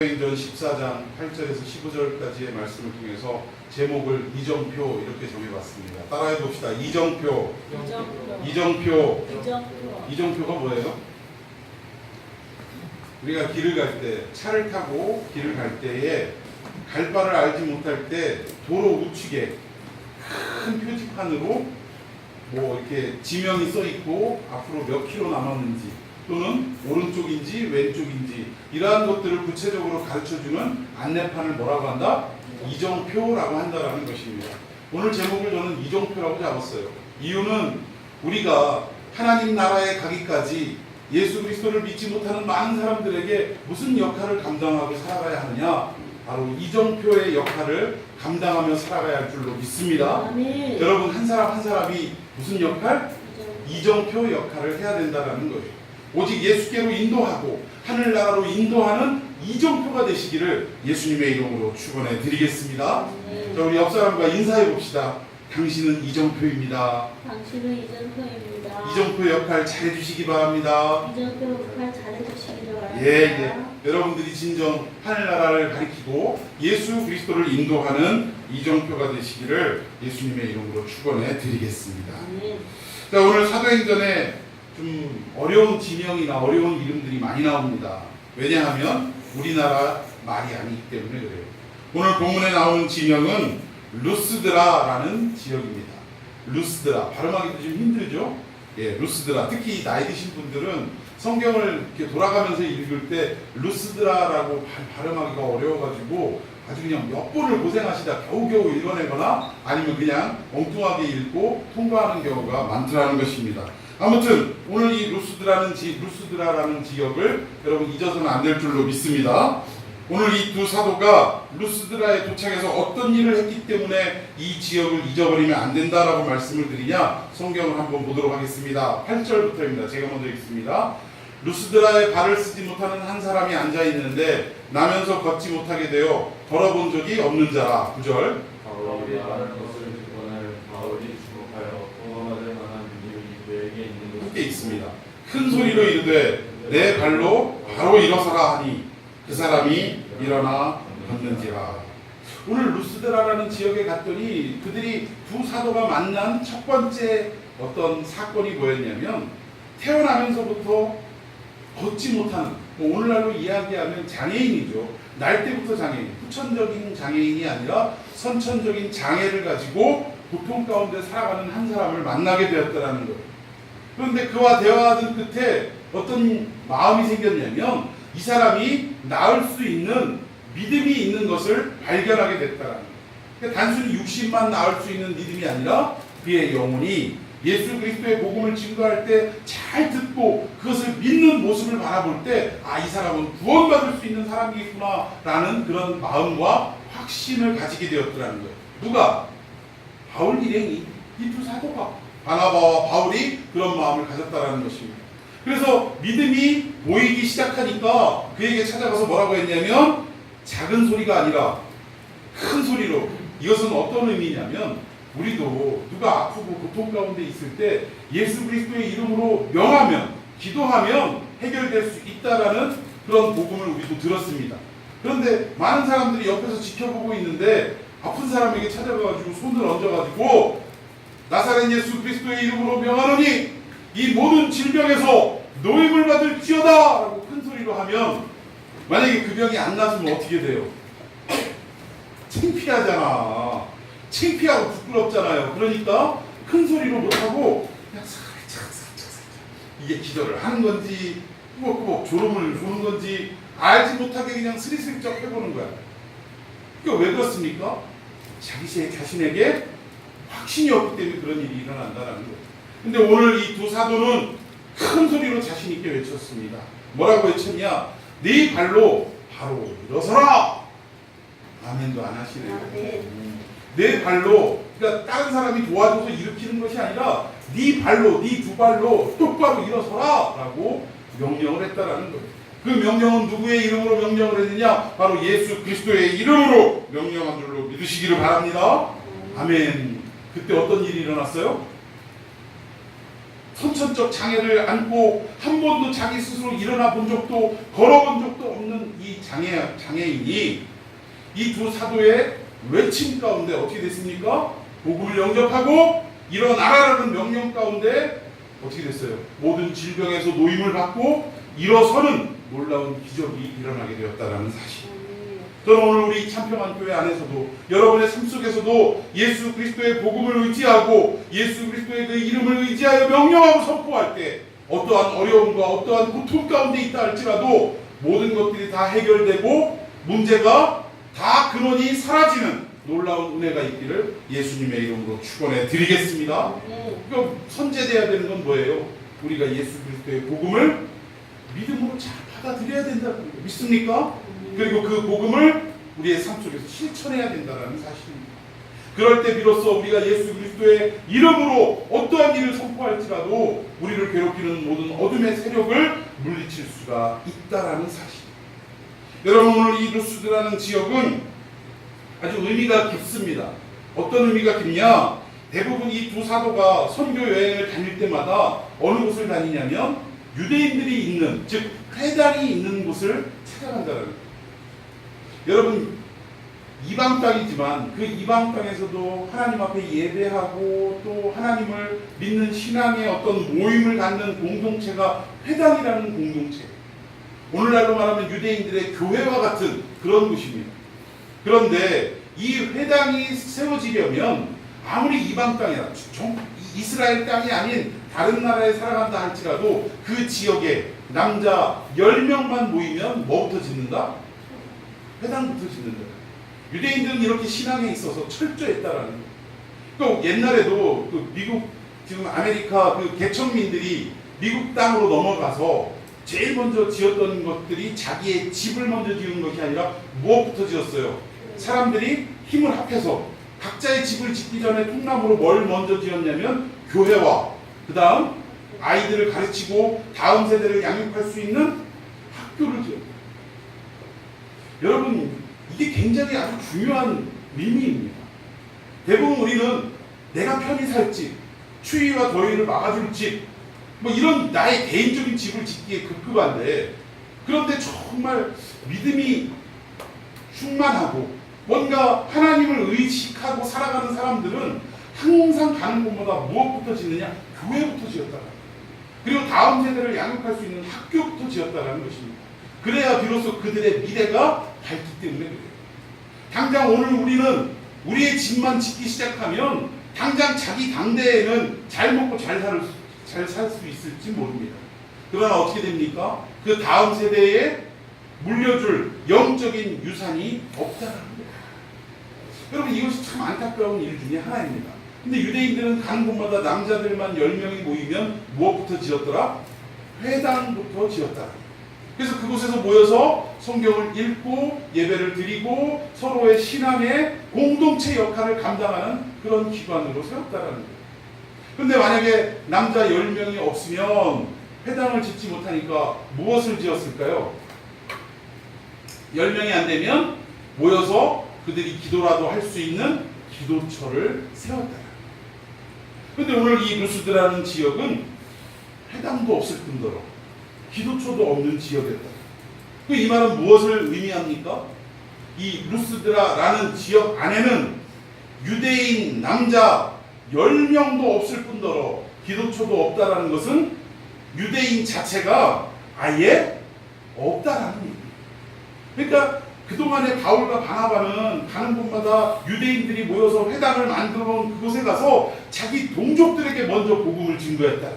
사도행전 14장 8절에서 15절까지의 말씀을 통해서 제목을 이정표 이렇게 정해봤습니다. 따라해 봅시다. 이정표. 이정표가 뭐예요? 우리가 길을 갈 때, 차를 타고 길을 갈 때에 갈 바를 알지 못할 때 도로 우측에 큰 표지판으로 뭐 이렇게 지명이 써 있고 앞으로 몇 킬로 남았는지 또는 오른쪽인지 왼쪽인지 이러한 것들을 구체적으로 가르쳐주는 안내판을 뭐라고 한다? 이정표라고 한다라는 것입니다. 오늘 제목을 저는 이정표라고 잡았어요. 이유는 우리가 하나님 나라에 가기까지 예수 그리스도를 믿지 못하는 많은 사람들에게 무슨 역할을 감당하고 살아가야 하느냐? 바로 이정표의 역할을 감당하며 살아가야 할 줄로 믿습니다. 아멘. 여러분 한 사람 한 사람이 무슨 역할? 이정표 역할을 해야 된다는 거예요. 오직 예수께로 인도하고 하늘나라로 인도하는 이정표가 되시기를 예수님의 이름으로 축원해 드리겠습니다. 자, 우리 옆 사람과 인사해 봅시다. 당신은 이정표입니다. 당신은 이정표입니다. 이정표 역할 잘 해주시기 바랍니다. 이정표 역할 잘 해주시기 바랍니다. 예. 여러분들이 진정 하늘나라를 가리키고 예수 그리스도를 인도하는 이정표가 되시기를 예수님의 이름으로 축원해 드리겠습니다. 자, 오늘 사도행전에 좀 어려운 지명이나 어려운 이름들이 많이 나옵니다. 왜냐하면 우리나라 말이 아니기 때문에 그래요. 오늘 본문에 나오는 지명은 루스드라라는 지역입니다. 루스드라 발음하기도 좀 힘들죠? 예, 루스드라. 특히 나이 드신 분들은 성경을 이렇게 돌아가면서 읽을 때 루스드라라고 발음하기가 어려워가지고 아주 그냥 몇 번을 고생하시다 겨우겨우 읽어내거나 아니면 그냥 엉뚱하게 읽고 통과하는 경우가 많더라는 것입니다. 아무튼 오늘 이 루스드라라는 지역을 여러분 잊어서는 안 될 줄로 믿습니다. 오늘 이 두 사도가 루스드라에 도착해서 어떤 일을 했기 때문에 이 지역을 잊어버리면 안 된다라고 말씀을 드리냐? 성경을 한번 보도록 하겠습니다. 8절부터입니다. 제가 먼저 읽습니다. 루스드라에 발을 쓰지 못하는 한 사람이 앉아 있는데 나면서 걷지 못하게 되어 걸어본 적이 없는 자라. 9절. 바울이 말하는 것을 듣고는 바울이 주목하여 공감받을 만한 믿음이 그에게 있는 함께 있습니다. 큰 소리로 이르되 내 발로 바로 일어서라 하니 그 사람이 일어나 걷는지라. 오늘 루스드라라는 지역에 갔더니 그들이 두 사도가 만난 첫 번째 어떤 사건이 뭐였냐면 태어나면서부터 걷지 못하는, 뭐 오늘날로 이야기하면 장애인이죠. 날 때부터 장애인, 후천적인 장애인이 아니라 선천적인 장애를 가지고 고통 가운데 살아가는 한 사람을 만나게 되었다는 거예요. 그런데 그와 대화하던 끝에 어떤 마음이 생겼냐면 이 사람이 나을 수 있는 믿음이 있는 것을 발견하게 됐다는 거예요. 그러니까 단순히 육신만 나을 수 있는 믿음이 아니라 그의 영혼이 예수 그리스도의 복음을 증거할 때 잘 듣고 그것을 믿는 모습을 바라볼 때 아, 이 사람은 구원받을 수 있는 사람이구나 라는 그런 마음과 확신을 가지게 되었더라는 거예요. 누가? 바울 일행이, 이 두 사도가, 바나바와 바울이 그런 마음을 가졌다라는 것입니다. 그래서 믿음이 보이기 시작하니까 그에게 찾아가서 뭐라고 했냐면 작은 소리가 아니라 큰 소리로. 이것은 어떤 의미냐면 우리도 누가 아프고 고통 가운데 있을 때 예수 그리스도의 이름으로 명하면, 기도하면 해결될 수 있다라는 그런 복음을 우리도 들었습니다. 그런데 많은 사람들이 옆에서 지켜보고 있는데 아픈 사람에게 찾아가가지고 손을 얹어가지고 나사렛 예수 그리스도의 이름으로 명하노니 이 모든 질병에서 노임을 받을지어다 라고 큰 소리로 하면 만약에 그 병이 안 났으면 어떻게 돼요? 창피하잖아. 창피하고 부끄럽잖아요. 그러니까 큰 소리로 못하고 그냥 살짝 이게 기도를 하는 건지 꾸벅꾸벅 졸음을 주는 건지 알지 못하게 그냥 스리슬쩍 해보는 거야. 그러니까 왜 그렇습니까? 자신에게 확신이 없기 때문에 그런 일이 일어난다는 거예요. 근데 오늘 이 두 사도는 큰 소리로 자신 있게 외쳤습니다. 뭐라고 외쳤냐? 네 발로 바로 일어서라! 아멘도 안 하시네요. 내 발로, 그러니까 다른 사람이 도와줘서 일으키는 것이 아니라 네 발로, 네 두 발로 똑바로 일어서라 라고 명령을 했다라는 거예요. 그 명령은 누구의 이름으로 명령을 했느냐? 바로 예수 그리스도의 이름으로 명령한 줄로 믿으시기를 바랍니다. 아멘. 그때 어떤 일이 일어났어요? 선천적 장애를 안고 한 번도 자기 스스로 일어나 본 적도 걸어본 적도 없는 이 장애인이 이 두 사도의 외침 가운데 어떻게 됐습니까? 복음을 영접하고 일어나라라는 명령 가운데 어떻게 됐어요? 모든 질병에서 노임을 받고 일어서는 놀라운 기적이 일어나게 되었다는 사실. 저는 오늘 우리 참평한 교회 안에서도 여러분의 삶 속에서도 예수 그리스도의 복음을 의지하고 예수 그리스도의 그 이름을 의지하여 명령하고 선포할 때 어떠한 어려움과 어떠한 고통 가운데 있다 할지라도 모든 것들이 다 해결되고 문제가 다 근원이 사라지는 놀라운 은혜가 있기를 예수님의 이름으로 축원해 드리겠습니다. 그럼 선제돼야 되는 건 뭐예요? 우리가 예수 그리스도의 복음을 믿음으로 잘 받아들여야 된다는 거예요. 믿습니까? 그리고 그 복음을 우리의 삶 속에서 실천해야 된다는 사실입니다. 그럴 때 비로소 우리가 예수 그리스도의 이름으로 어떠한 일을 선포할지라도 우리를 괴롭히는 모든 어둠의 세력을 물리칠 수가 있다라는 사실. 여러분, 오늘 이 루스드라는 지역은 아주 의미가 깊습니다. 어떤 의미가 깊냐? 대부분 이 두 사도가 선교 여행을 다닐 때마다 어느 곳을 다니냐면 유대인들이 있는, 즉 회당이 있는 곳을 찾아간다는 거예요. 여러분, 이방 땅이지만 그 이방 땅에서도 하나님 앞에 예배하고 또 하나님을 믿는 신앙의 어떤 모임을 갖는 공동체가 회당이라는 공동체. 오늘날로 말하면 유대인들의 교회와 같은 그런 곳입니다. 그런데 이 회당이 세워지려면 아무리 이방 땅이라 이스라엘 땅이 아닌 다른 나라에 살아간다 할지라도 그 지역에 남자 10명만 모이면 뭐부터 짓는다? 회당부터 짓는다. 유대인들은 이렇게 신앙에 있어서 철저했다라는 거예요. 그러니까 옛날에도 그 미국, 지금 아메리카 그 개척민들이 미국 땅으로 넘어가서 제일 먼저 지었던 것들이 자기의 집을 먼저 지은 것이 아니라 무엇부터 지었어요? 사람들이 힘을 합해서 각자의 집을 짓기 전에 통나무로 뭘 먼저 지었냐면 교회와 그 다음 아이들을 가르치고 다음 세대를 양육할 수 있는 학교를 지었어요. 여러분, 이게 굉장히 아주 중요한 의미입니다. 대부분 우리는 내가 편히 살 집, 추위와 더위를 막아줄 집, 뭐 이런 나의 개인적인 집을 짓기에 급급한데, 그런데 정말 믿음이 충만하고 뭔가 하나님을 의식하고 살아가는 사람들은 항상 가는 곳마다 무엇부터 짓느냐? 교회부터 지었다는 거예요. 그리고 다음 세대를 양육할 수 있는 학교부터 지었다는 것입니다. 그래야 비로소 그들의 미래가 밝기 때문에 그래요. 당장 오늘 우리는 우리의 집만 짓기 시작하면 당장 자기 당대에는 잘 먹고 잘 살 수 있을지 모릅니다. 그러나 어떻게 됩니까? 그 다음 세대에 물려줄 영적인 유산이 없다는 거예요. 여러분, 이것이 참 안타까운 일 중에 하나입니다. 근데 유대인들은 가는 곳마다 남자들만 10명이 모이면 무엇부터 지었더라? 회당부터 지었다. 그래서 그곳에서 모여서 성경을 읽고 예배를 드리고 서로의 신앙의 공동체 역할을 감당하는 그런 기관으로 세웠다는 거예요. 근데 만약에 남자 10명이 없으면 회당을 짓지 못하니까 무엇을 지었을까요? 10명이 안 되면 모여서 그들이 기도라도 할 수 있는 기도처를 세웠다. 근데 오늘 이 루스드라는 지역은 회당도 없을 뿐더러 기도처도 없는 지역이었다. 이 말은 무엇을 의미합니까? 이 루스드라라는 지역 안에는 유대인 남자 10명도 없을 뿐더러 기도처도 없다라는 것은 유대인 자체가 아예 없다라는 얘기예요. 그러니까 그동안에 바울과 바나바는 가는 곳마다 유대인들이 모여서 회당을 만들어 놓은 그곳에 가서 자기 동족들에게 먼저 복음을 증거했다.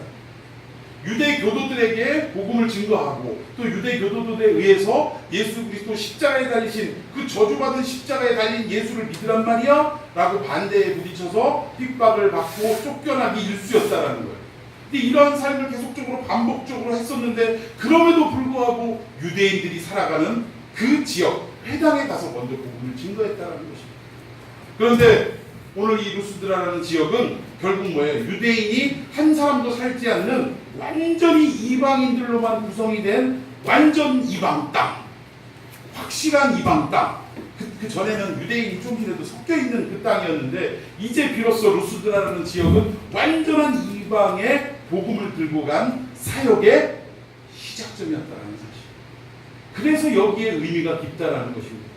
유대 교도들에게 복음을 증거하고 또 유대 교도들에 의해서 예수 그리스도 십자가에 달리신 그 저주받은 십자가에 달린 예수를 믿으란 말이야? 라고 반대에 부딪혀서 핍박을 받고 쫓겨나기 일쑤였다라는 거예요. 근데 이러한 삶을 계속적으로 반복적으로 했었는데 그럼에도 불구하고 유대인들이 살아가는 그 지역, 회당에 가서 먼저 복음을 증거했다는 것입니다. 그런데 오늘 이 루스드라라는 지역은 결국 뭐예요? 유대인이 한 사람도 살지 않는 완전히 이방인들로만 구성이 된 완전 이방 땅, 확실한 이방 땅. 그 전에는 유대인이 좀이라도 섞여 있는 그 땅이었는데 이제 비로소 루스드라라는 지역은 완전한 이방의 복음을 들고 간 사역의 시작점이었다는 사실. 그래서 여기에 의미가 깊다라는 것입니다.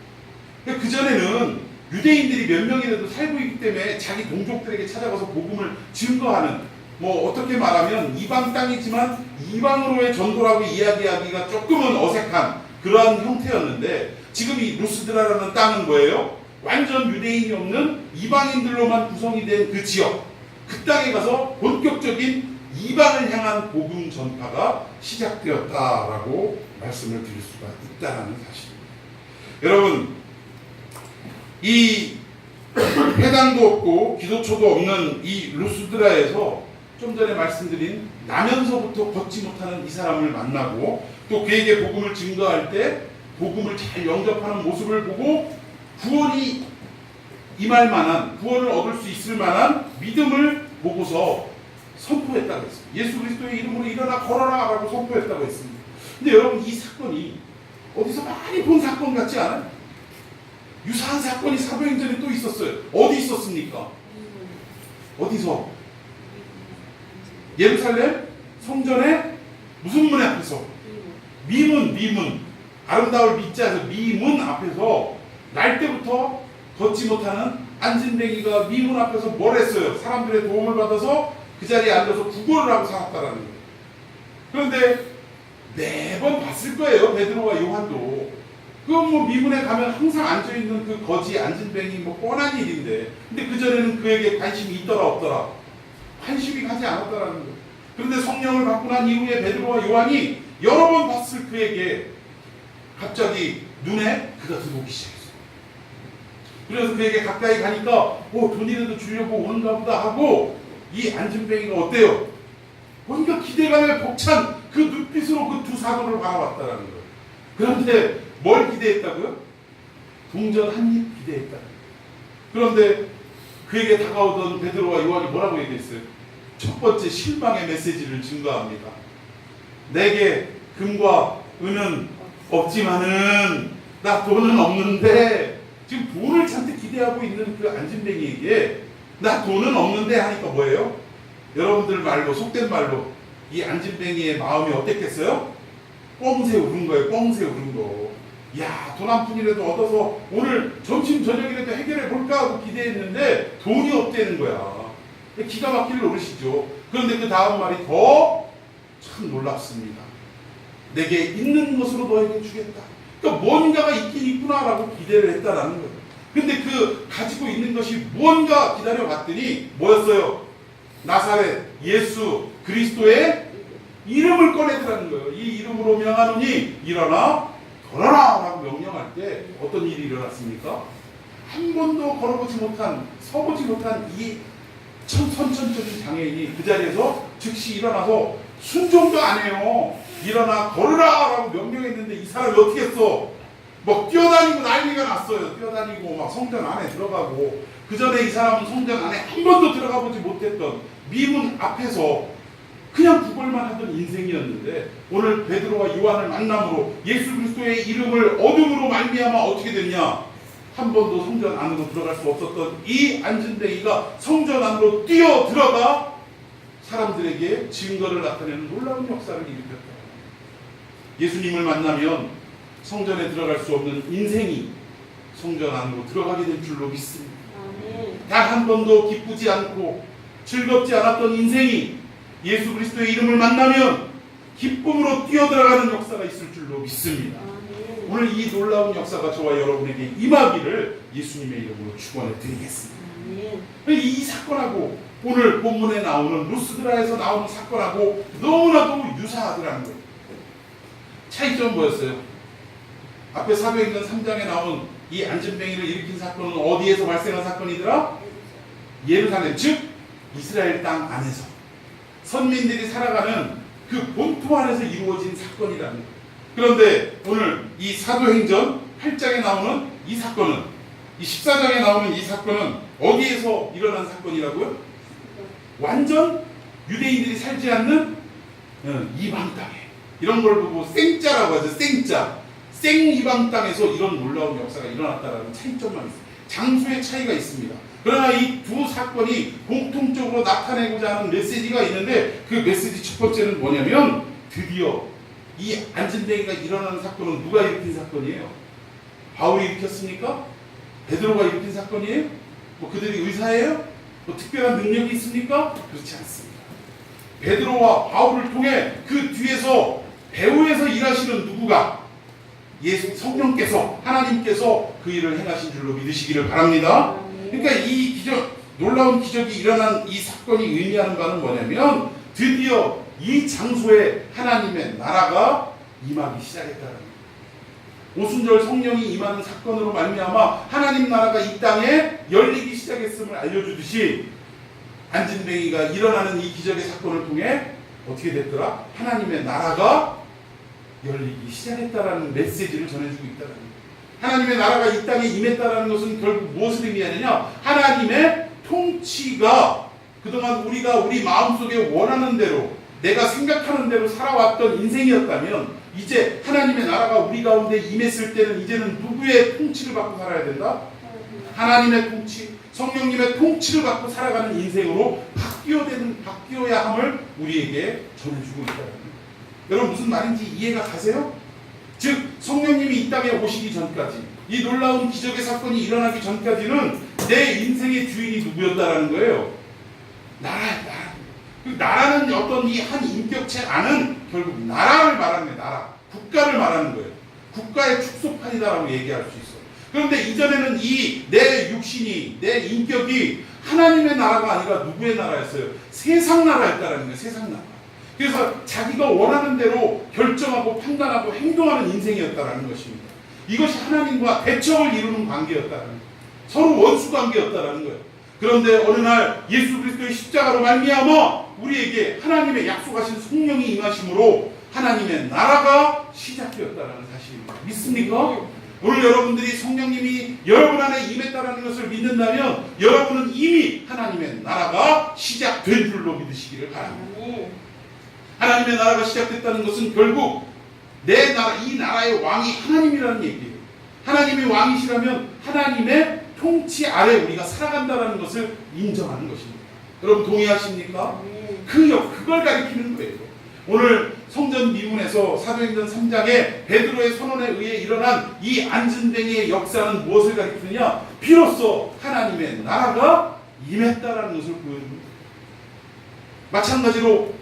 그러니까 그전에는 유대인들이 몇 명이라도 살고 있기 때문에 자기 동족들에게 찾아가서 복음을 증거하는, 뭐 어떻게 말하면 이방 땅이지만 이방으로의 전도라고 이야기하기가 조금은 어색한 그러한 형태였는데, 지금 이 루스드라라는 땅은 뭐예요? 완전 유대인이 없는 이방인들로만 구성이 된 그 지역, 그 땅에 가서 본격적인 이방을 향한 복음 전파가 시작되었다라고 말씀을 드릴 수가 있다는 사실입니다. 여러분, 이 회당도 없고 기도처도 없는 이 루스드라에서 좀 전에 말씀드린 나면서부터 걷지 못하는 이 사람을 만나고, 또 그에게 복음을 증거할 때 복음을 잘 영접하는 모습을 보고 구원이 임할 만한, 구원을 얻을 수 있을 만한 믿음을 보고서 선포했다고 했습니다. 예수 그리스도의 이름으로 일어나 걸어라 라고 선포했다고 했습니다. 근데 여러분, 이 사건이 어디서 많이 본 사건 같지 않아요? 유사한 사건이 사도행전에 또 있었어요. 어디 있었습니까? 어디서? 예루살렘 성전의 무슨 문 앞에서? 미문. 아름다울 미자에서 미문 앞에서 날 때부터 걷지 못하는 안진뱅이가 미문 앞에서 뭘 했어요? 사람들의 도움을 받아서 그 자리에 앉아서 구걸을 하고 살았다라는 거예요. 그런데 매번 봤을 거예요, 베드로와 요한도. 그건 뭐 미문에 가면 항상 앉아있는 그 거지 안진뱅이 뭐 뻔한 일인데, 근데 그전에는 그에게 관심이 있더라 없더라? 관심이 가지 않았다라는 거예요. 그런데 성령을 받고 난 이후에 베드로와 요한이 여러 번 봤을 그에게 갑자기 눈에 그가 들어오기 시작했어요. 그래서 그에게 가까이 가니까 돈이라도 주려고 오는가 보다 하고, 이 안진뱅이가 어때요? 뭔가 기대감에 벅찬 그 눈빛으로 그 두 사도를 바라봤다라는 거예요. 그런데 뭘 기대했다고요? 동전 한 입 기대했다. 그런데 그에게 다가오던 베드로와 요한이 뭐라고 얘기했어요? 첫 번째 실망의 메시지를 증거합니다. 내게 금과 은은 없지만은, 나 돈은 없는데, 지금 돈을 잔뜩 기대하고 있는 그 안진뱅이에게 나 돈은 없는데 하니까 뭐예요? 여러분들 말로, 속된 말로 이 안진뱅이의 마음이 어땠겠어요? 뻥새 우는 거예요. 뻥새 우는 거. 야, 돈 한 푼이라도 얻어서 오늘 점심 저녁이라도 해결해 볼까 하고 기대했는데 돈이 없다는 거야. 기가 막힐 노릇이죠. 그런데 그 다음 말이 더 참 놀랍습니다. 내게 있는 것으로 너에게 주겠다. 그러니까 뭔가가 있긴 있구나라고 기대를 했다라는 거예요. 근데 그 가지고 있는 것이 뭔가 기다려봤더니 뭐였어요? 나사렛 예수 그리스도의 이름을 꺼내더라는 거예요. 이 이름으로 명하노니 일어나 걸어라 라고 명령할 때 어떤 일이 일어났습니까? 한 번도 걸어보지 못한, 서보지 못한 이 선천적인 장애인이 그 자리에서 즉시 일어나서 순종도 안 해요. 일어나 걸으라 라고 명령했는데 이 사람이 어떻게 했어? 막 뛰어다니고 난리가 났어요. 뛰어다니고 막 성전 안에 들어가고. 그 전에 이 사람은 성전 안에 한 번도 들어가 보지 못했던 미문 앞에서 그냥 구걸만 하던 인생이었는데, 오늘 베드로와 요한을 만남으로 예수 그리스도의 이름을 얻음으로 말미암아 어떻게 됐냐? 한 번도 성전 안으로 들어갈 수 없었던 이 안진뱅이가 성전 안으로 뛰어 들어가 사람들에게 증거를 나타내는 놀라운 역사를 일으켰다. 예수님을 만나면 성전에 들어갈 수 없는 인생이 성전 안으로 들어가게 될 줄로 믿습니다. 단 한 번도 기쁘지 않고 즐겁지 않았던 인생이 예수 그리스도의 이름을 만나면 기쁨으로 뛰어들어가는 역사가 있을 줄로 믿습니다. 오늘 이 놀라운 역사가 저와 여러분에게 임하기를 예수님의 이름으로 축원해 드리겠습니다. 이 사건하고 오늘 본문에 나오는 루스드라에서 나오는 사건하고 너무나도 유사하더라는 거예요. 차이점은 뭐였어요? 앞에 사도행전 3장에 나온 이 안진뱅이를 일으킨 사건은 어디에서 발생한 사건이더라? 예루살렘, 즉 이스라엘 땅 안에서 선민들이 살아가는 그 본토 안에서 이루어진 사건이라는 거예요. 그런데 오늘 이 사도행전 8장에 나오는 이 사건은, 이 14장에 나오는 이 사건은 어디에서 일어난 사건이라고요? 완전 유대인들이 살지 않는 이방 땅에, 이런 걸 보고 생자라고 하죠. 생자. 생 이방 땅에서 이런 놀라운 역사가 일어났다는 차이점만 있습니다. 장소의 차이가 있습니다. 그러나 이 두 사건이 공통적으로 나타내고자 하는 메시지가 있는데 그 메시지 첫 번째는 뭐냐면 드디어 이 안진뱅이가 일어나는 사건은 누가 일으킨 사건이에요? 바울이 일으켰습니까? 베드로가 일으킨 사건이에요? 뭐 그들이 의사예요? 뭐 특별한 능력이 있습니까? 그렇지 않습니다. 베드로와 바울을 통해 그 뒤에서 배후에서 일하시는 누구가 예수 성령께서 하나님께서 그 일을 행하신 줄로 믿으시기를 바랍니다. 그러니까 이 기적, 놀라운 기적이 일어난 이 사건이 의미하는 바는 뭐냐면 드디어 이 장소에 하나님의 나라가 임하기 시작했다는 거예요. 오순절 성령이 임하는 사건으로 말미암아 하나님 나라가 이 땅에 열리기 시작했음을 알려주듯이 안진뱅이가 일어나는 이 기적의 사건을 통해 어떻게 됐더라? 하나님의 나라가 열리기 시작했다라는 메시지를 전해주고 있다는 거예요. 하나님의 나라가 이 땅에 임했다라는 것은 결국 무엇을 의미하느냐? 하나님의 통치가 그동안 우리가 우리 마음속에 원하는 대로 내가 생각하는 대로 살아왔던 인생이었다면 이제 하나님의 나라가 우리 가운데 임했을 때는 이제는 누구의 통치를 받고 살아야 된다? 하나님의 통치, 성령님의 통치를 받고 살아가는 인생으로 바뀌어야 함을 우리에게 전해주고 있다는 거예요. 여러분 무슨 말인지 이해가 가세요? 즉 성령님이 이 땅에 오시기 전까지 이 놀라운 기적의 사건이 일어나기 전까지는 내 인생의 주인이 누구였다라는 거예요. 나라야, 나라. 그 나라는 어떤 이 한 인격체 안은 결국 나라를 말하는 거예요. 나라, 국가를 말하는 거예요. 국가의 축소판이다라고 얘기할 수 있어요. 그런데 이전에는 이 내 육신이, 내 인격이 하나님의 나라가 아니라 누구의 나라였어요? 세상 나라였다라는 거예요. 세상 나라. 그래서 자기가 원하는 대로 결정하고 판단하고 행동하는 인생이었다라는 것입니다. 이것이 하나님과 대척을 이루는 관계였다라는 거예요. 서로 원수 관계였다라는 거예요. 그런데 어느 날 예수 그리스도의 십자가로 말미암아 우리에게 하나님의 약속하신 성령이 임하심으로 하나님의 나라가 시작되었다라는 사실입니다. 믿습니까? 오늘 여러분들이 성령님이 여러분 안에 임했다라는 것을 믿는다면 여러분은 이미 하나님의 나라가 시작된 줄로 믿으시기를 바랍니다. 하나님의 나라가 시작됐다는 것은 결국 내 나라, 이 나라의 왕이 하나님이라는 얘기예요. 하나님이 왕이시라면 하나님의 통치 아래 우리가 살아간다는 것을 인정하는 것입니다. 여러분 동의하십니까? 그걸 가리키는 거예요. 오늘 성전 미문에서 사도행전 3장에 베드로의 선언에 의해 일어난 이 안진뱅이의 역사는 무엇을 가리키느냐? 비로소 하나님의 나라가 임했다라는 것을 보여줍니다. 마찬가지로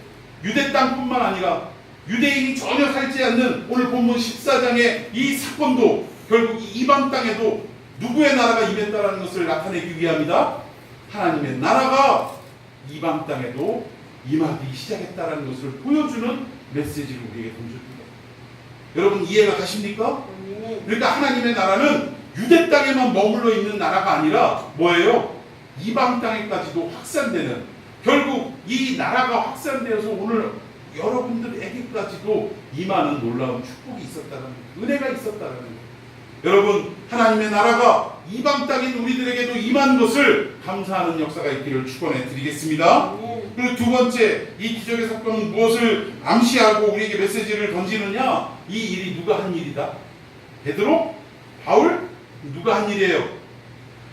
유대 땅뿐만 아니라 유대인이 전혀 살지 않는 오늘 본문 14장의 이 사건도 결국 이방 땅에도 누구의 나라가 임했다라는 것을 나타내기 위함이다. 하나님의 나라가 이방 땅에도 임하기 시작했다라는 것을 보여주는 메시지를 우리에게 던져줍니다. 여러분 이해가 가십니까? 그러니까 하나님의 나라는 유대 땅에만 머물러 있는 나라가 아니라 뭐예요? 이방 땅에까지도 확산되는, 결국 이 나라가 확산되어서 오늘 여러분들에게까지도 임하는 놀라운 축복이 있었다는, 은혜가 있었다는 거예요. 여러분 하나님의 나라가 이방 땅인 우리들에게도 임한 것을 감사하는 역사가 있기를 축원해 드리겠습니다. 그리고 두 번째, 이 기적의 사건은 무엇을 암시하고 우리에게 메시지를 던지느냐? 이 일이 누가 한 일이다? 베드로? 바울? 누가 한 일이에요?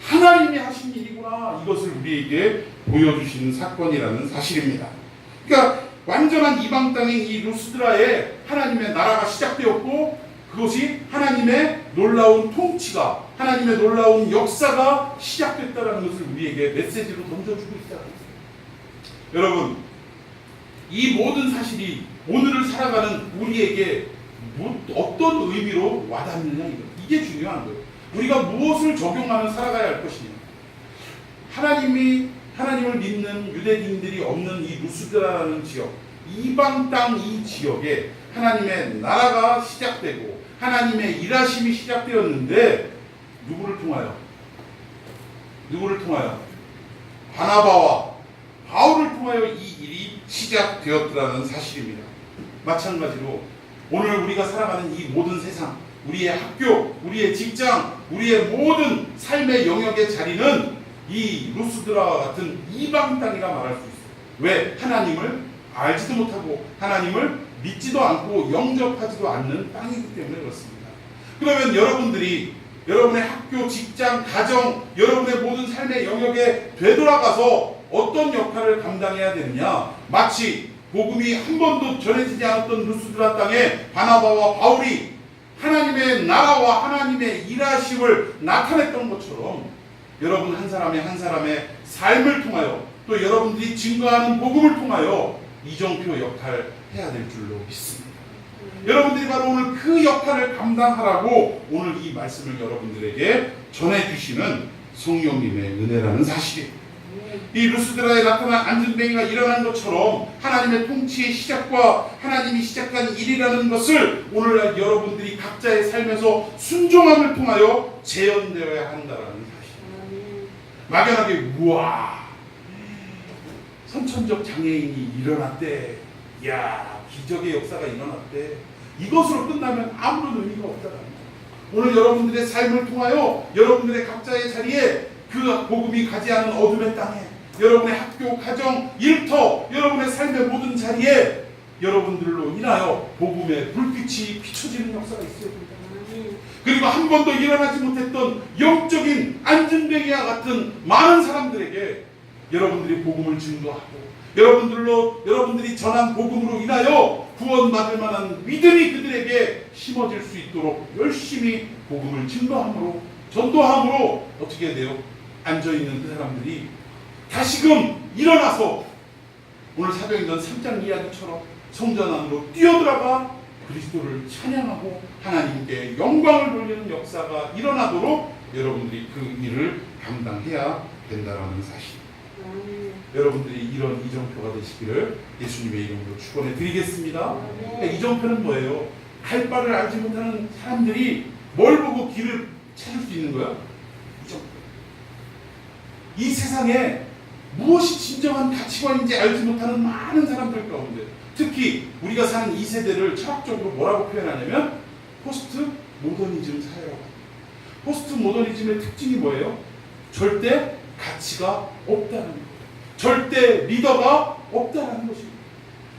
하나님이 하신 일이구나. 이것을 우리에게 보여주시는 사건이라는 사실입니다. 그러니까 완전한 이방 땅인 이 루스드라에 하나님의 나라가 시작되었고 그것이 하나님의 놀라운 통치가, 하나님의 놀라운 역사가 시작됐다는 것을 우리에게 메시지로 던져주고 있다는 것입니다. 여러분 이 모든 사실이 오늘을 살아가는 우리에게 어떤 의미로 와닿느냐, 이게 중요한 거예요. 우리가 무엇을 적용하며 살아가야 할 것이냐. 하나님을 믿는 유대인들이 없는 이 루스드라라는 지역, 이방 땅 이 지역에 하나님의 나라가 시작되고 하나님의 일하심이 시작되었는데 누구를 통하여? 바나바와 바울을 통하여 이 일이 시작되었다는 사실입니다. 마찬가지로 오늘 우리가 살아가는 이 모든 세상, 우리의 학교, 우리의 직장, 우리의 모든 삶의 영역의 자리는 이 루스드라와 같은 이방 땅이라 말할 수 있어요. 왜? 하나님을 알지도 못하고 하나님을 믿지도 않고 영접하지도 않는 땅이기 때문에 그렇습니다. 그러면 여러분들이 여러분의 학교, 직장, 가정, 여러분의 모든 삶의 영역에 되돌아가서 어떤 역할을 감당해야 되느냐? 마치 복음이 한 번도 전해지지 않았던 루스드라 땅에 바나바와 바울이 하나님의 나라와 하나님의 일하심을 나타냈던 것처럼 여러분 한 사람의 삶을 통하여 또 여러분들이 증거하는 복음을 통하여 이정표 역할을 해야 될 줄로 믿습니다. 여러분들이 바로 오늘 그 역할을 감당하라고 오늘 이 말씀을 여러분들에게 전해주시는 성령님의 은혜라는 사실이에요. 이 루스드라에 나타난 안전뱅이가 일어난 것처럼 하나님의 통치의 시작과 하나님이 시작한 일이라는 것을 오늘날 여러분들이 각자의 삶에서 순종함을 통하여 재현되어야 한다는 사실. 막연하게 우와 선천적 장애인이 일어났대, 야 기적의 역사가 일어났대, 이것으로 끝나면 아무런 의미가 없다는 거예요. 오늘 여러분들의 삶을 통하여 여러분들의 각자의 자리에 그 복음이 가지 않은 어둠의 땅에 여러분의 학교, 가정, 일터, 여러분의 삶의 모든 자리에 여러분들로 인하여 복음의 불빛이 비춰지는 역사가 있어야 됩니다. 그리고 한 번도 일어나지 못했던 영적인 안전뱅이와 같은 많은 사람들에게 여러분들이 복음을 증거하고 여러분들이 전한 복음으로 인하여 구원받을 만한 믿음이 그들에게 심어질 수 있도록 열심히 복음을 증거함으로 전도함으로 어떻게 돼요? 앉아있는 그 사람들이 다시금 일어나서 오늘 사도행전 3장 이야기처럼 성전 안으로 뛰어들어가 그리스도를 찬양하고 하나님께 영광을 돌리는 역사가 일어나도록 여러분들이 그 일을 감당해야 된다는 사실. 여러분들이 이런 이정표가 되시기를 예수님의 이름으로 축원해 드리겠습니다. 그러니까 이정표는 뭐예요? 갈 바를 알지 못하는 사람들이 뭘 보고 길을 찾을 수 있는 거야? 이정표. 이 세상에 무엇이 진정한 가치관인지 알지 못하는 많은 사람들 가운데 특히 우리가 사는 이 세대를 철학적으로 뭐라고 표현하냐면 포스트 모더니즘 사회라고. 포스트 모더니즘의 특징이 뭐예요? 절대 가치가 없다는 거예요. 절대 리더가 없다는 것입니다.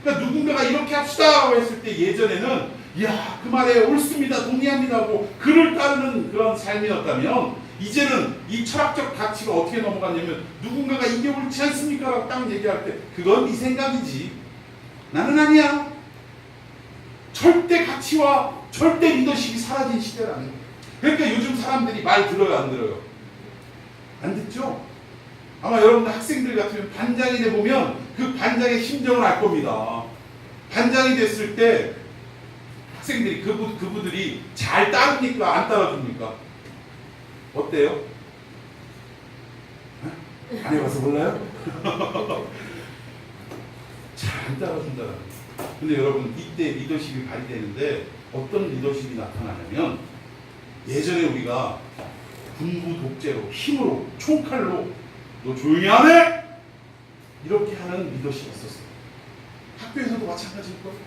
그러니까 누군가가 이렇게 합시다 했을 때 예전에는 이야 그 말에 옳습니다 동의합니다 하고 그를 따르는 그런 삶이었다면 이제는 이 철학적 가치가 어떻게 넘어갔냐면 누군가가 이게 옳지 않습니까? 라고 딱 얘기할 때 그건 네 생각이지 나는 아니야. 절대 가치와 절대 리더십이 사라진 시대라는 거예요. 그러니까 요즘 사람들이 말 들어요 안 들어요? 안 듣죠? 아마 여러분들 학생들 같으면 반장이 돼보면 그 반장의 심정을 알 겁니다. 반장이 됐을 때 학생들이 그분들이 잘 따릅니까? 안 따라줍니까? 어때요? 안 해봐서 몰라요? 잘 안 따라준다는 거예요. 근데 여러분 이때 리더십이 발휘되는데 어떤 리더십이 나타나냐면 예전에 우리가 군부 독재로 힘으로 총칼로 너 조용히 하네? 이렇게 하는 리더십이 있었어요. 학교에서도 마찬가지일 거예요.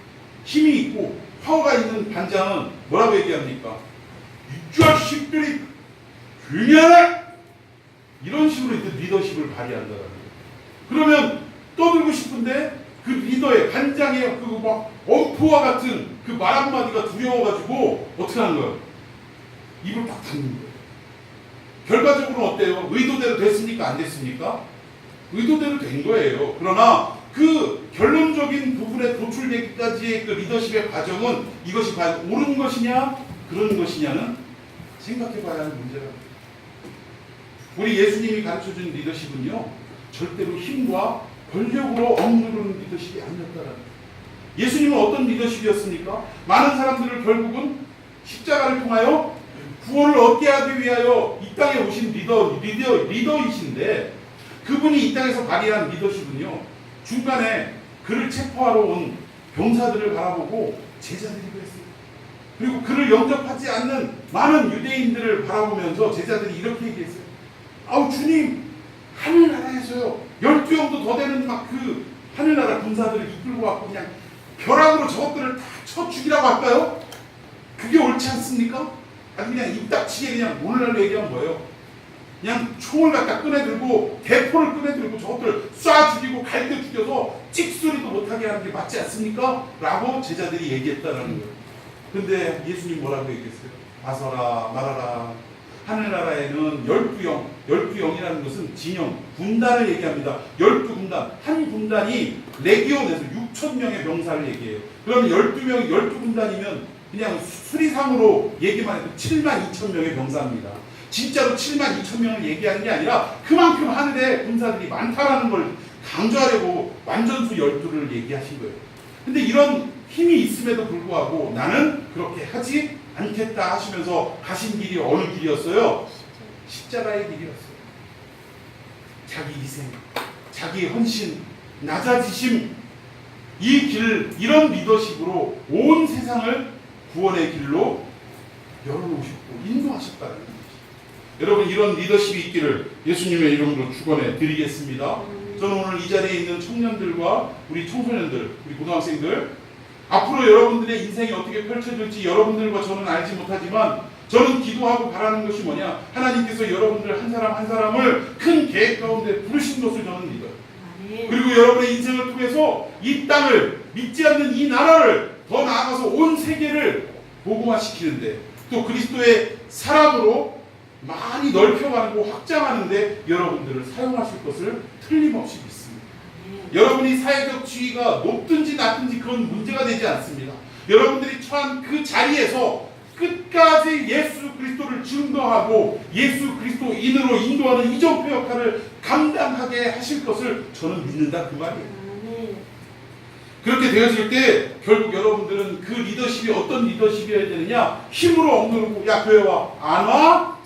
힘이 있고 파워가 있는 반장은 뭐라고 얘기합니까? 이 자식들이 조용히 하네? 이런 식으로 리더십을 발휘한다는 거예요. 그러면 떠들고 싶은데 그 리더의 반장의 그 막 엄포와 같은 그 말 한마디가 두려워가지고 어떻게 하는 거예요? 입을 딱 닫는 거예요. 결과적으로 어때요? 의도대로 됐습니까? 안 됐습니까? 의도대로 된 거예요. 그러나 그 결론적인 부분에 도출되기까지의 그 리더십의 과정은 이것이 과연 옳은 것이냐 그런 것이냐는 생각해봐야 하는 문제라고. 우리 예수님이 가르쳐준 리더십은요 절대로 힘과 권력으로 억누르는 리더십이 아니었다라는 거예요. 예수님은 어떤 리더십이었습니까? 많은 사람들을 결국은 십자가를 통하여 구원을 얻게 하기 위하여 이 땅에 오신 리더이신데 그분이 이 땅에서 발휘한 리더십은요 중간에 그를 체포하러 온 병사들을 바라보고 제자들이 그랬어요. 그리고 그를 영접하지 않는 많은 유대인들을 바라보면서 제자들이 이렇게 얘기했어요. 아우 주님 하늘나라에서요 12형도 더 되는 막 그 하늘나라 군사들을 이끌고 왔고 그냥 벼락으로 저것들을 다 쳐 죽이라고 할까요? 그게 옳지 않습니까? 아니 그냥 입닥치게 그냥 오늘날로 얘기하면 뭐예요? 그냥 총을 갖다 꺼내들고 대포를 꺼내들고 저것들을 쏴 죽이고 갈때 죽여서 찍소리도 못하게 하는 게 맞지 않습니까? 라고 제자들이 얘기했다는 거예요. 근데 예수님 뭐라고 얘기했어요? 아서라 말하라. 하늘나라에는 12영, 12영이라는 것은 진영, 군단을 얘기합니다. 12군단, 한 군단이 레기온에서 6,000명의 병사를 얘기해요. 그러면 12명이 12군단이면 그냥 수리상으로 얘기만 해도 72,000명의 병사입니다. 진짜로 72,000명을 얘기하는 게 아니라 그만큼 하늘에 군사들이 많다라는 걸 강조하려고 완전수 12를 얘기하신 거예요. 근데 이런 힘이 있음에도 불구하고 나는 그렇게 하지 않겠다 하시면서 가신 길이 어느 길이었어요? 십자가의 길이었어요. 자기 희생, 자기 헌신, 낮아지심, 이 길, 이런 리더십으로 온 세상을 구원의 길로 열어놓으셨고 인도하셨다는 것이죠. 여러분, 이런 리더십이 있기를 예수님의 이름으로 축원해 드리겠습니다. 저는 오늘 이 자리에 있는 청년들과 우리 청소년들, 우리 고등학생들, 앞으로 여러분들의 인생이 어떻게 펼쳐질지 여러분들과 저는 알지 못하지만 저는 기도하고 바라는 것이 뭐냐, 하나님께서 여러분들 한 사람 한 사람을 큰 계획 가운데 부르신 것을 저는 믿어요. 그리고 여러분의 인생을 통해서 이 땅을, 믿지 않는 이 나라를, 더 나아가서 온 세계를 복음화시키는데, 또 그리스도의 사람으로 많이 넓혀가고 확장하는데 여러분들을 사용하실 것을 틀림없이 믿습니다. 여러분이 사회적 지위가 높든지 낮든지 그건 문제가 되지 않습니다. 여러분들이 처한 그 자리에서 끝까지 예수 그리스도를 증거하고 예수 그리스도인으로 인도하는 이정표 역할을 감당하게 하실 것을 저는 믿는다, 그 말이에요. 그렇게 되어질 때 결국 여러분들은 그 리더십이 어떤 리더십이어야 되느냐, 힘으로 억누르고 야 교회 와, 안 와?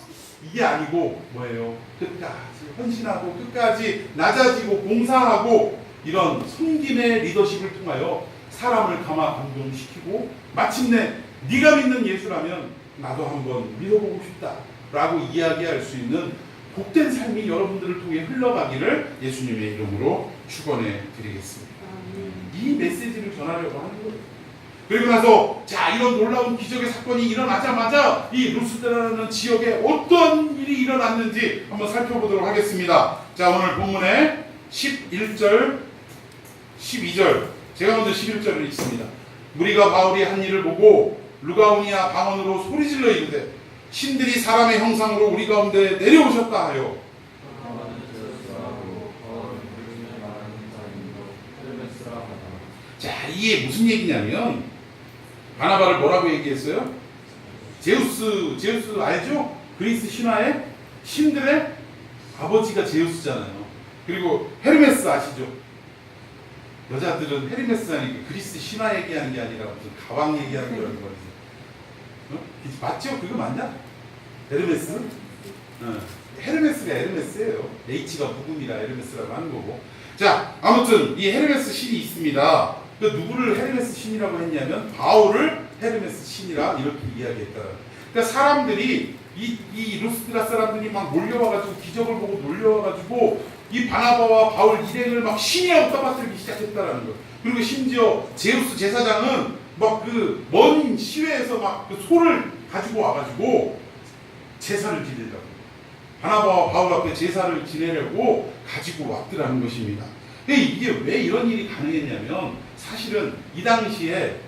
이게 아니고 뭐예요? 끝까지 헌신하고 끝까지 낮아지고 봉사하고 이런 섬김의 리더십을 통하여 사람을 감화 감동시키고 마침내 네가 믿는 예수라면 나도 한번 믿어보고 싶다 라고 이야기할 수 있는 복된 삶이 여러분들을 통해 흘러가기를 예수님의 이름으로 축원해 드리겠습니다. 이 메시지를 전하려고 하는 거예요. 그리고 나서 자, 이런 놀라운 기적의 사건이 일어나자마자 이 루스드라는 지역에 어떤 일이 일어났는지 한번 살펴보도록 하겠습니다. 자, 오늘 본문에 11절 12절, 제가 먼저 11절을 읽습니다. 무리가 바울이 한 일을 보고 루가오니아 방언으로 소리질러 이르되 신들이 사람의 형상으로 우리 가운데 내려오셨다 하여. 자, 이게 무슨 얘기냐면 바나바를 뭐라고 얘기했어요? 제우스 알죠? 그리스 신화의 신들의 아버지가 제우스잖아요. 그리고 헤르메스 아시죠? 여자들은 헤르메스 하니까 그리스 신화 얘기하는 게 아니라 무슨 가방 얘기하는 거라는 거지. 어? 맞죠? 그거 맞냐? 헤르메스? 헤르메스가 에르메스예요. H가 묵음이라 에르메스라고 하는 거고. 자, 아무튼 이 헤르메스 신이 있습니다. 그 누구를 헤르메스 신이라고 했냐면 바울을 헤르메스 신이라 이렇게 이야기했다. 그러니까 사람들이 이 루스드라 사람들이 막 몰려와가지고 기적을 보고 놀려와가지고 이 바나바와 바울 일행을 막 신이라고 떠받들기 시작했다라는 거예요. 그리고 심지어 제우스 제사장은 막 그 먼 시외에서 막 그 소를 가지고 와가지고 제사를 지내려고, 바나바와 바울 앞에 제사를 지내려고 가지고 왔더라는 것입니다. 이게 왜 이런 일이 가능했냐면 사실은 이 당시에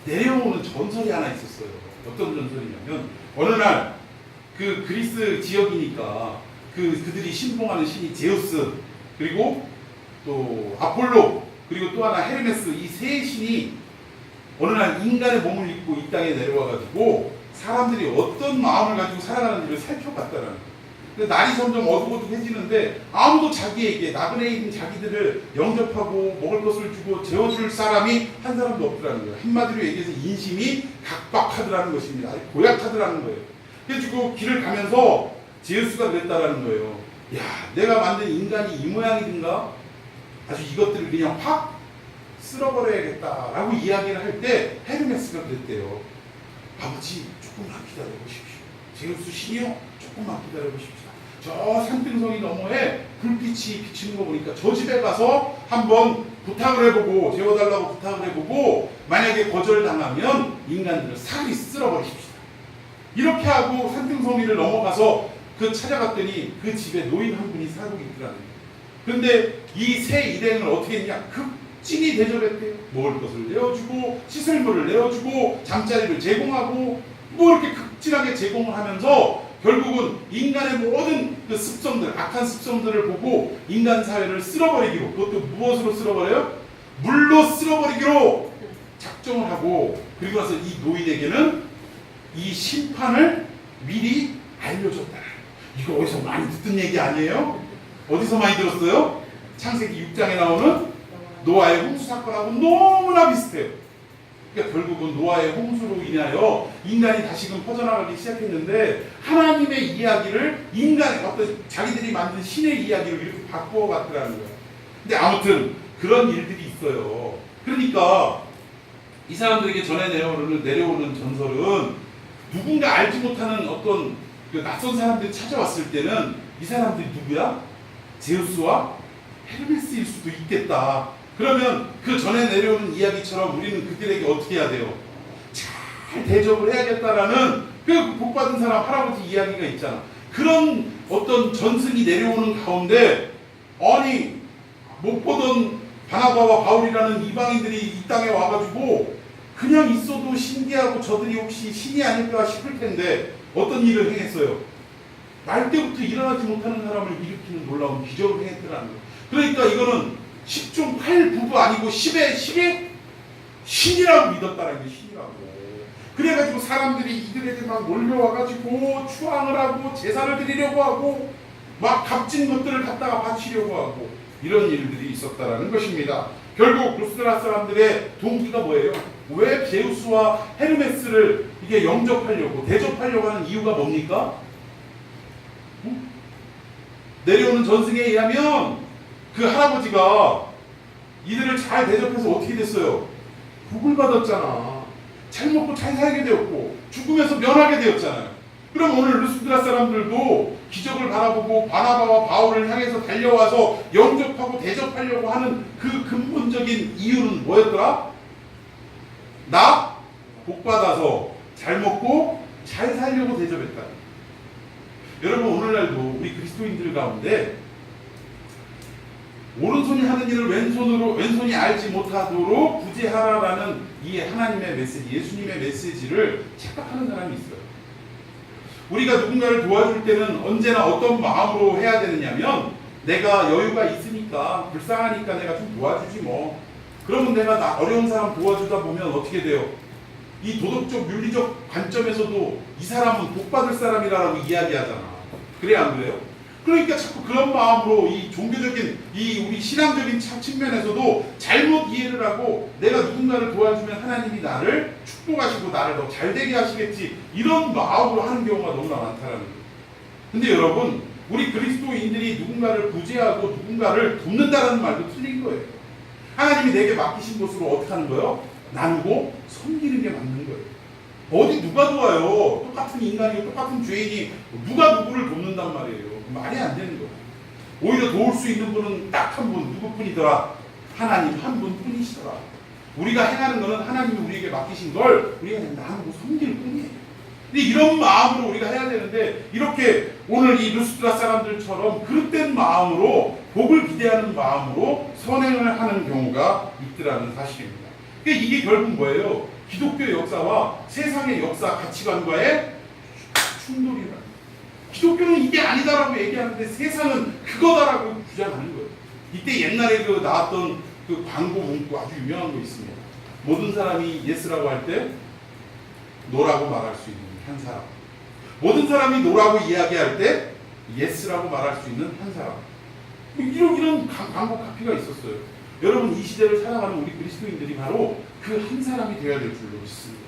내려오는 전설이 하나 있었어요. 어떤 전설이냐면 어느 날 그 그리스 지역이니까 그들이 신봉하는 신이 제우스, 그리고 또 아폴로, 그리고 또 하나 헤르메스, 이 세 신이 어느 날 인간의 몸을 입고 이 땅에 내려와가지고 사람들이 어떤 마음을 가지고 살아가는지를 살펴봤다라는 거예요. 근데 날이 점점 어둑어둑해지는데 아무도 자기에게 나그네에 있는 자기들을 영접하고 먹을 것을 주고 재워줄 사람이 한 사람도 없더라는 거예요. 한마디로 얘기해서 인심이 각박하더라는 것입니다. 고약하더라는 거예요. 그래가지고 길을 가면서 제우스가 그랬다라는 거예요. 야, 내가 만든 인간이 이 모양이든가 아주 이것들을 그냥 확 쓸어버려야겠다라고 이야기를 할 때 헤르메스가 그랬대요. 아버지, 조금만 기다려보십시오. 제우스 신이요, 조금만 기다려보십시오. 저 산등성이 너머에 불빛이 비치는 거 보니까 저 집에 가서 한번 부탁을 해보고, 재워달라고 부탁을 해보고, 만약에 거절당하면 인간들을 사리 쓸어버리십시오. 이렇게 하고 산등성이를 넘어가서 찾아갔더니 그 집에 노인 한 분이 살고 있더라고요. 그런데 이 세 일행을 어떻게 했냐? 극진히 대접했대요. 먹을 것을 내어주고, 씻을 물을 내어주고, 잠자리를 제공하고, 뭐 이렇게 극진하게 제공을 하면서 결국은 인간의 모든 그 습성들, 악한 습성들을 보고 인간 사회를 쓸어버리기로, 그것도 무엇으로 쓸어버려요? 물로 쓸어버리기로 작정을 하고, 그리고 나서 이 노인에게는 이 심판을 미리 알려줬다. 이거 어디서 많이 듣던 얘기 아니에요? 어디서 많이 들었어요? 창세기 6장에 나오는 노아의 홍수 사건하고 너무나 비슷해요. 그러니까 결국은 노아의 홍수로 인하여 인간이 다시금 퍼져나가기 시작했는데 하나님의 이야기를 인간의 어떤 자기들이 만든 신의 이야기로 이렇게 바꾸어 갔더라는 거예요. 근데 아무튼 그런 일들이 있어요. 그러니까 이 사람들에게 전해 내려오는 전설은 누군가 알지 못하는 어떤 그 낯선 사람들이 찾아왔을 때는 이 사람들이 누구야? 제우스와 헤르메스일 수도 있겠다. 그러면 그 전에 내려오는 이야기처럼 우리는 그들에게 어떻게 해야 돼요? 잘 대접을 해야겠다라는 그 복받은 사람 할아버지 이야기가 있잖아. 그런 어떤 전승이 내려오는 가운데 아니 못 보던 바나바와 바울이라는 이방인들이 이 땅에 와가지고 그냥 있어도 신기하고 저들이 혹시 신이 아닐까 싶을 텐데 어떤 일을 행했어요? 날 때부터 일어나지 못하는 사람을 일으키는 놀라운 기적을 행했더라는 거예요. 그러니까 이거는 10중 8부부 아니고 10의 10의 신이라고 믿었다라는 게 신이라고. 그래가지고 사람들이 이들에게 막 몰려와가지고 추앙을 하고 제사를 드리려고 하고 막 값진 것들을 갖다가 바치려고 하고 이런 일들이 있었다라는 것입니다. 결국 루스드라 사람들의 동기가 뭐예요? 왜 제우스와 헤르메스를 이게 영접하려고 대접하려고 하는 이유가 뭡니까? 내려오는 전승에 의하면 그 할아버지가 이들을 잘 대접해서 어떻게 됐어요? 복을 받았잖아. 잘 먹고 잘 살게 되었고 죽음에서 면하게 되었잖아요. 그럼 오늘 루스드라 사람들도 기적을 바라보고 바나바와 바울을 향해서 달려와서 영접하고 대접하려고 하는 그 근본적인 이유는 뭐였더라? 나 복받아서 잘 먹고 잘 살려고 대접했다. 여러분 오늘날도 우리 그리스도인들 가운데 오른손이 하는 일을 왼손이 알지 못하도록 구제하라라는 이 하나님의 메시지, 예수님의 메시지를 착각하는 사람이 있어요. 우리가 누군가를 도와줄 때는 언제나 어떤 마음으로 해야 되느냐면 내가 여유가 있으니까 불쌍하니까 내가 좀 도와주지 뭐. 그러면 내가 어려운 사람 도와주다 보면 어떻게 돼요? 이 도덕적 윤리적 관점에서도 이 사람은 복받을 사람이라고 이야기하잖아. 그래 안 그래요? 그러니까 자꾸 그런 마음으로 이 종교적인 이 우리 신앙적인 측면에서도 잘못 이해를 하고 내가 누군가를 도와주면 하나님이 나를 축복하시고 나를 더 잘되게 하시겠지 이런 마음으로 하는 경우가 너무나 많다는 거예요. 근데 여러분 우리 그리스도인들이 누군가를 구제하고 누군가를 돕는다는 말도 틀린 거예요. 하나님이 내게 맡기신 것으로 어떻게 하는 거예요? 나누고 섬기는 게 맞는 거예요. 어디 누가 도와요? 똑같은 인간이고 똑같은 죄인이 누가 누구를 돕는단 말이에요. 말이 안 되는 거예요. 오히려 도울 수 있는 분은 딱 한 분, 누구뿐이더라? 하나님 한 분뿐이시더라. 우리가 행하는 것은 하나님이 우리에게 맡기신 걸 우리가 나누고 섬길 뿐이에요. 근데 이런 마음으로 우리가 해야 되는데 이렇게 오늘 이 루스드라 사람들처럼 그릇된 마음으로 복을 기대하는 마음으로 선행을 하는 경우가 있더라는 사실입니다. 그러니까 이게 결국 뭐예요? 기독교의 역사와 세상의 역사 가치관과의 충돌이라. 기독교는 이게 아니다라고 얘기하는데 세상은 그거다라고 주장하는 거예요. 이때 옛날에 그 나왔던 그 광고 문구 아주 유명한 거 있습니다. 모든 사람이 예스라고 할 때 노라고 말할 수 있는 한 사람. 모든 사람이 노라고 이야기할 때 예스라고 말할 수 있는 한 사람. 이런 광고 카피가 있었어요. 여러분 이 시대를 살아가는 우리 그리스도인들이 바로 그 한 사람이 되어야 될 줄로 믿습니다.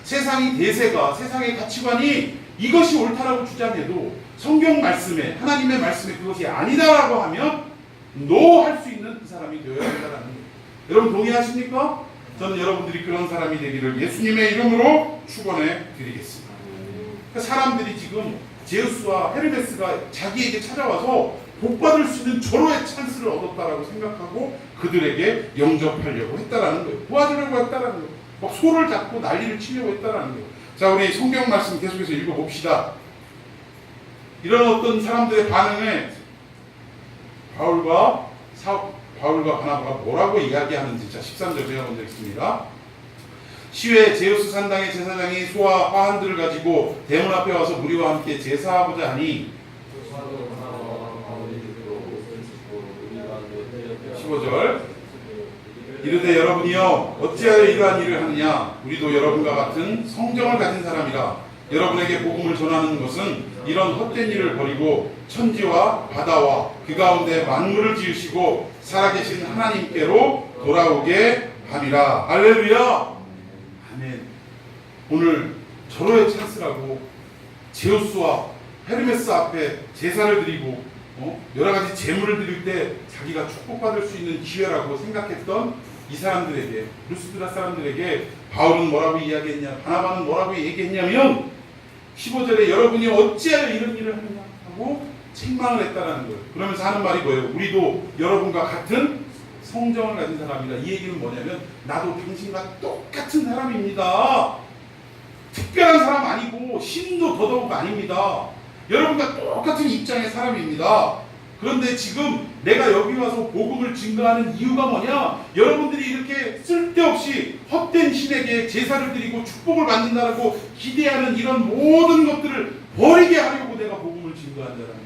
세상의 대세가 세상의 가치관이 이것이 옳다라고 주장해도 성경 말씀에 하나님의 말씀에 그것이 아니다라고 하면 노 할 수 있는 그 사람이 되어야 된다는 거예요. 여러분 동의하십니까? 저는 여러분들이 그런 사람이 되기를 예수님의 이름으로 축원해 드리겠습니다. 그러니까 사람들이 지금 제우스와 헤르메스가 자기에게 찾아와서 복받을 수 있는 절호의 찬스를 얻었다라고 생각하고 그들에게 영접하려고 했다라는 거예요. 도와주려고 했다라는 거예요. 막 소를 잡고 난리를 치려고 했다라는 거예요. 자, 우리 성경 말씀 계속해서 읽어봅시다. 이런 어떤 사람들의 반응에 바울과 바나바가 뭐라고 이야기하는지 자 13절 제가 먼저 읽습니다. 시외 제우스 산당의 제사장이 소와 화환들을 가지고 대문 앞에 와서 무리와 함께 제사하고자 하니 15절 이르되 여러분이여 어찌하여 이러한 일을 하느냐 우리도 여러분과 같은 성정을 가진 사람이라 여러분에게 복음을 전하는 것은 이런 헛된 일을 버리고 천지와 바다와 그 가운데 만물을 지으시고 살아계신 하나님께로 돌아오게 함이라. 할렐루야. 아멘. 오늘 절호의 찬스라고 제우스와 헤르메스 앞에 제사를 드리고 여러 가지 제물을 드릴 때 자기가 축복받을 수 있는 기회라고 생각했던 이 사람들에게, 루스드라 사람들에게 바울은 뭐라고 이야기했냐, 바나바는 뭐라고 얘기했냐면 15절에 여러분이 어찌하여 이런 일을 하느냐 하고 책망을 했다라는 거예요. 그러면서 하는 말이 뭐예요? 우리도 여러분과 같은 성정을 가진 사람이다. 이 얘기는 뭐냐면 나도 당신과 똑같은 사람입니다. 특별한 사람 아니고 신도 더더욱 아닙니다. 여러분과 똑같은 입장의 사람입니다. 그런데 지금 내가 여기 와서 복음을 증거하는 이유가 뭐냐? 여러분들이 이렇게 쓸데없이 헛된 신에게 제사를 드리고 축복을 받는다라고 기대하는 이런 모든 것들을 버리게 하려고 내가 복음을 증거한다는 거예요.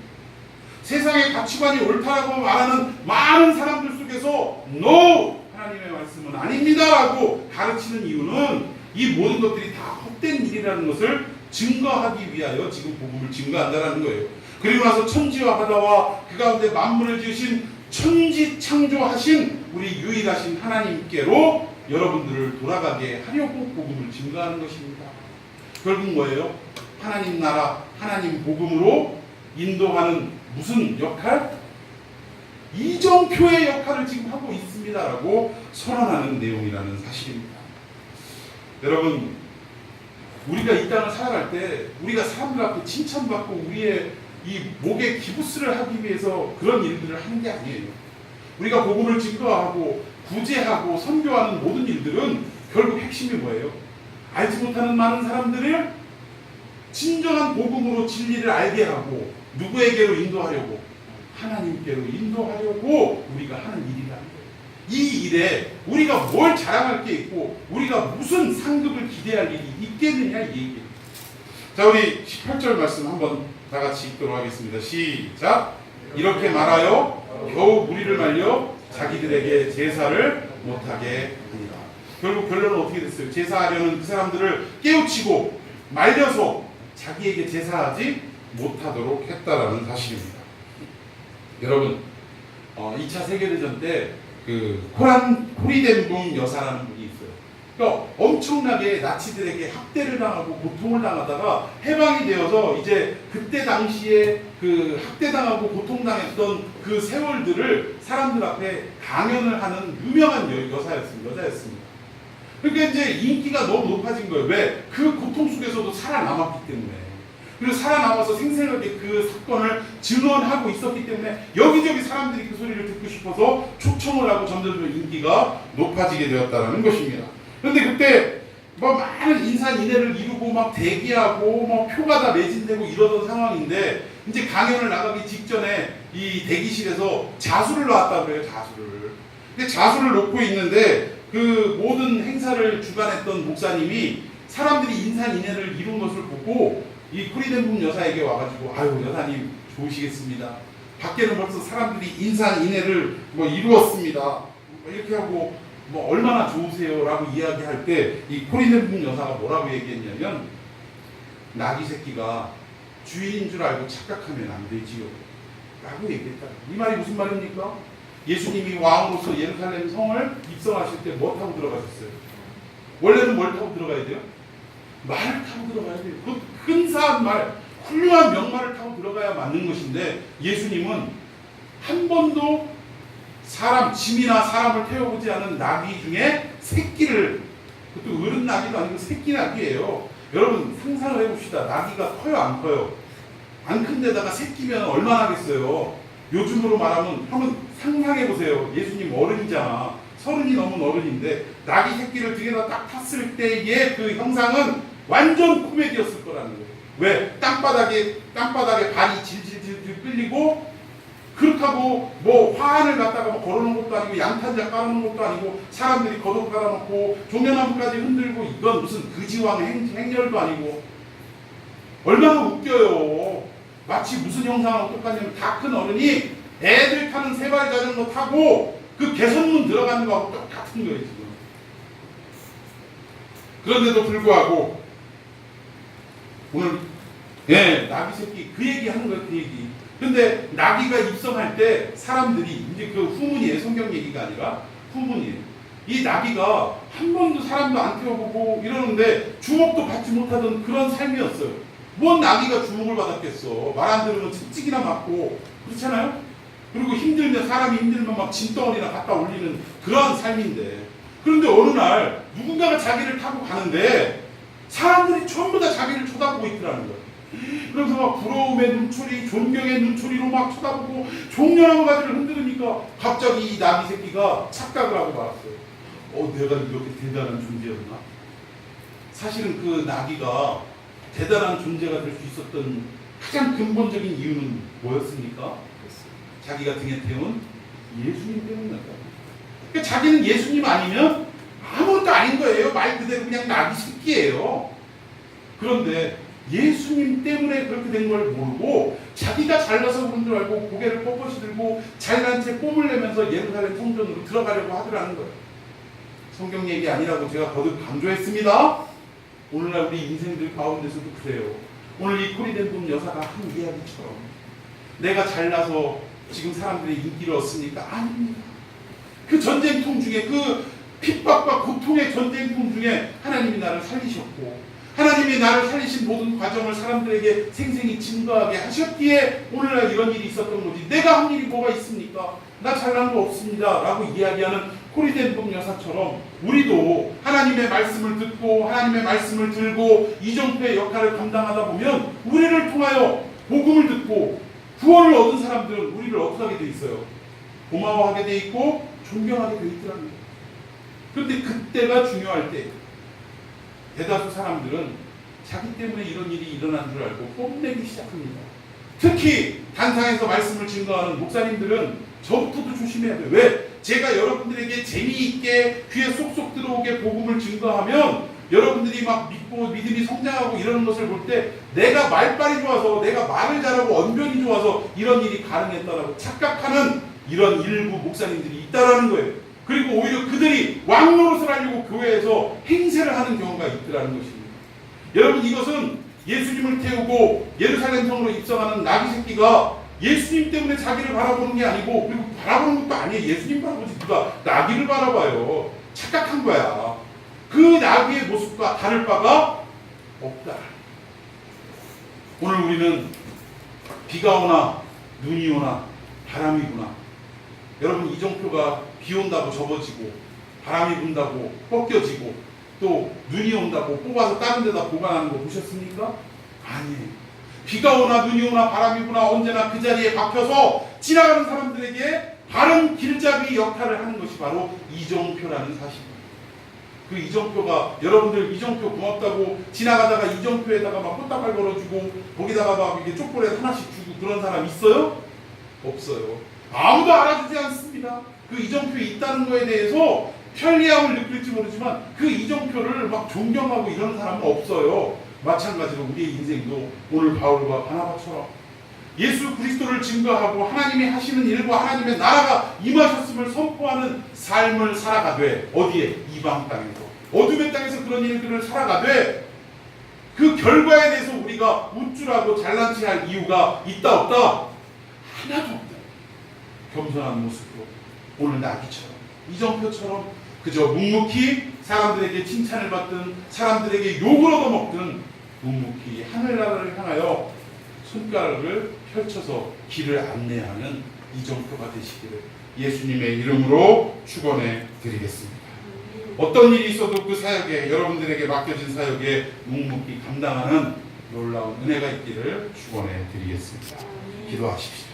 세상의 가치관이 옳다라고 말하는 많은 사람들 속에서 No! 하나님의 말씀은 아닙니다라고 가르치는 이유는 이 모든 것들이 다 헛된 일이라는 것을 증거하기 위하여 지금 복음을 증거한다는 거예요. 그리고 나서 천지와 바다와 그 가운데 만물을 지으신 천지 창조하신 우리 유일하신 하나님께로 여러분들을 돌아가게 하려고 복음을 증거하는 것입니다. 결국 뭐예요? 하나님 나라, 하나님 복음으로 인도하는 무슨 역할? 이정표의 역할을 지금 하고 있습니다라고 선언하는 내용이라는 사실입니다. 여러분, 우리가 이 땅을 살아갈 때 우리가 사람들 앞에 칭찬받고 우리의 이 목에 기부스를 하기 위해서 그런 일들을 하는 게 아니에요. 우리가 복음을 증거하고 구제하고 선교하는 모든 일들은 결국 핵심이 뭐예요? 알지 못하는 많은 사람들을 진정한 복음으로 진리를 알게 하고 누구에게로 인도하려고? 하나님께로 인도하려고 우리가 하는 일이라는 거예요. 이 일에 우리가 뭘 자랑할 게 있고 우리가 무슨 상급을 기대할 일이 있겠느냐 이 얘기예요. 자, 우리 18절 말씀 한번 다 같이 읽도록 하겠습니다. 시작. 이렇게 말하여 겨우 무리를 말려 자기들에게 제사를 못하게 하니라. 결국 결론은 어떻게 됐어요? 제사하려는 그 사람들을 깨우치고 말려서 자기에게 제사하지 못하도록 했다라는 사실입니다. 여러분, 2차 세계대전 때 그 코리덴붐 여사라는 분이 있어요. 그러니까 엄청나게 나치들에게 학대를 당하고 고통을 당하다가 해방이 되어서 이제 그때 당시에 그 학대당하고 고통당했던 그 세월들을 사람들 앞에 강연을 하는 유명한 여자였습니다. 그러니까 이제 인기가 너무 높아진 거예요. 왜? 그 고통 속에서도 살아남았기 때문에. 그리고 살아남아서 생생하게 그 사건을 증언하고 있었기 때문에 여기저기 사람들이 그 소리를 듣고 싶어서 초청을 하고 점점 인기가 높아지게 되었다는 것입니다. 그런데 그때 뭐 많은 인산인해를 이루고 막 대기하고 뭐 표가 다 매진되고 이러던 상황인데 이제 강연을 나가기 직전에 이 대기실에서 자수를 놨다고 해요. 자수를. 근데 자수를 놓고 있는데 그 모든 행사를 주관했던 목사님이 사람들이 인산인해를 이룬 것을 보고 이 코리덴붐 여사에게 와가지고 아유 여사님 좋으시겠습니다. 밖에는 벌써 사람들이 인산인해를 뭐 이루었습니다. 뭐 이렇게 하고 뭐 얼마나 좋으세요라고 이야기할 때 이 코리덴붐 여사가 뭐라고 얘기했냐면 나귀 새끼가 주인인 줄 알고 착각하면 안 되지요 라고 얘기했다. 이 말이 무슨 말입니까? 예수님이 왕으로서 예루살렘 성을 입성하실 때 뭐 타고 들어가셨어요? 원래는 뭘 타고 들어가야 돼요? 말을 타고 들어가야 돼요. 그 근사한 말, 훌륭한 명말을 타고 들어가야 맞는 것인데 예수님은 한 번도 사람, 짐이나 사람을 태워보지 않은 나귀 중에 새끼를, 그것도 어른 나귀도 아니고 새끼 나귀예요. 여러분 상상을 해봅시다. 나귀가 커요 안 커요? 안 큰 데다가 새끼면 얼마나 하겠어요? 요즘으로 말하면 한번 상상해보세요. 예수님 어른이잖아. 30이 넘은 어른인데 나귀 새끼를 등에다 딱 탔을 때의 그 형상은 완전 코미디였을 거라는 거예요. 왜? 땅바닥에 발이 질질질 끌리고 그렇게 그렇다고 뭐 화환을 갖다가 뭐 걸어놓은 것도 아니고 양탄자 깔아놓은 것도 아니고 사람들이 겉옷 깔아놓고 종려나무까지 흔들고 이건 무슨 그지왕 행렬도 아니고 얼마나 웃겨요. 마치 무슨 형상하고 똑같냐면 다 큰 어른이 애들 타는 세발 자전거 타고 그 개선문 들어가는 거하고 똑같은 거예요 지금. 그런데도 불구하고 오늘 나귀 새끼 그 얘기 하는 거예요. 그 얘기. 근데 나귀가 입성할 때 사람들이 이제 그 후문이에요. 성경 얘기가 아니라 후문이에요. 이 나귀가 한 번도 사람도 안 태워보고 이러는데 주목도 받지 못하던 그런 삶이었어요. 뭔 나귀가 주목을 받았겠어. 말 안 들으면 채찍이나 맞고 그렇잖아요. 그리고 힘들면 사람이 힘들면 막 진덩어리나 갖다 올리는 그런 삶인데 그런데 어느 날 누군가가 자기를 타고 가는데 사람들이 전부 다 자기를 쳐다보고 있더라는 거예요. 그래서 막 부러움의 눈초리, 존경의 눈초리로 막 쳐다보고 종려나무 가지를 흔들으니까 갑자기 이 나귀 새끼가 착각을 하고 말았어요. 내가 이렇게 대단한 존재였나? 사실은 그 나귀가 대단한 존재가 될 수 있었던 가장 근본적인 이유는 뭐였습니까? 자기가 등에 태운 예수님 때문이었다. 그러니까 자기는 예수님 아니면 아무것도 아닌 거예요. 말 그대로 그냥 나귀 새끼예요. 그런데 예수님 때문에 그렇게 된 걸 모르고 자기가 잘나서 그런 줄 알고 고개를 뻣뻣이 들고 잘난 채 뽐을 내면서 예루살렘 성전으로 들어가려고 하더라는 거예요. 성경 얘기 아니라고 제가 거듭 강조했습니다. 오늘날 우리 인생들 가운데서도 그래요. 오늘 이 코리덴동 여사가 한 이야기처럼 내가 잘나서 지금 사람들이 인기를 얻으니까 아닙니다. 그 전쟁통 중에 그 핍박과 고통의 전쟁통 중에 하나님이 나를 살리셨고 하나님이 나를 살리신 모든 과정을 사람들에게 생생히 증거하게 하셨기에 오늘날 이런 일이 있었던 거지. 내가 한 일이 뭐가 있습니까? 나 잘난 거 없습니다 라고 이야기하는 코리덴동 여사처럼 우리도 하나님의 말씀을 듣고 하나님의 말씀을 들고 이정표의 역할을 감당하다 보면 우리를 통하여 복음을 듣고 구원을 얻은 사람들은 우리를 어떻게 하게 돼 있어요? 고마워하게 돼 있고 존경하게 돼 있더라는 거예요. 그런데 그때가 중요할 때 대다수 사람들은 자기 때문에 이런 일이 일어난 줄 알고 뽐내기 시작합니다. 특히 단상에서 말씀을 증거하는 목사님들은 저부터도 조심해야 돼요. 왜? 제가 여러분들에게 재미있게 귀에 쏙쏙 들어오게 복음을 증거하면 여러분들이 막 믿고 믿음이 성장하고 이러는 것을 볼 때 내가 말빨이 좋아서 내가 말을 잘하고 언변이 좋아서 이런 일이 가능했다라고 착각하는 이런 일부 목사님들이 있다라는 거예요. 그리고 오히려 그들이 왕노릇을 하려고 교회에서 행세를 하는 경우가 있더라는 것입니다. 여러분 이것은 예수님을 태우고 예루살렘 성으로 입성하는 나귀 새끼가 예수님 때문에 자기를 바라보는 게 아니고 그리고 바라보는 것도 아니에요. 예수님 바라보지 누가 나귀를 바라봐요. 착각한 거야. 그 나귀의 모습과 다를 바가 없다. 오늘 우리는 비가 오나 눈이 오나 바람이 부나 여러분 이정표가 비 온다고 접어지고 바람이 분다고 벗겨지고 또 눈이 온다고 뽑아서 다른 데다 보관하는 거 보셨습니까? 아니에요. 비가 오나 눈이 오나 바람이 부나 언제나 그 자리에 박혀서 지나가는 사람들에게 바른 길잡이 역할을 하는 것이 바로 이정표라는 사실입니다. 그 이정표가 여러분들 이정표 고맙다고 지나가다가 이정표에다가 막 꽃다발 걸어주고 거기다가 막 이렇게 초콜릿 하나씩 주고 그런 사람 있어요? 없어요. 아무도 알아주지 않습니다. 그 이정표에 있다는 거에 대해서 편리함을 느낄지 모르지만 그 이정표를 막 존경하고 이런 사람은 없어요. 마찬가지로 우리의 인생도 오늘 바울과 바나바처럼 예수 그리스도를 증거하고 하나님이 하시는 일과 하나님의 나라가 임하셨음을 선포하는 삶을 살아가되 어디에? 이방 땅에서 어둠의 땅에서 그런 일들을 살아가되 그 결과에 대해서 우리가 우쭐하고 잘난 체 할 이유가 있다 없다? 하나도 없다. 겸손한 모습으로 오늘 나귀처럼 이정표처럼 그저 묵묵히 사람들에게 칭찬을 받든 사람들에게 욕을 얻어먹든 묵묵히 하늘나라를 향하여 손가락을 펼쳐서 길을 안내하는 이정표가 되시기를 예수님의 이름으로 축원해 드리겠습니다. 어떤 일이 있어도 그 사역에 여러분들에게 맡겨진 사역에 묵묵히 감당하는 놀라운 은혜가 있기를 축원해 드리겠습니다. 기도하십시오.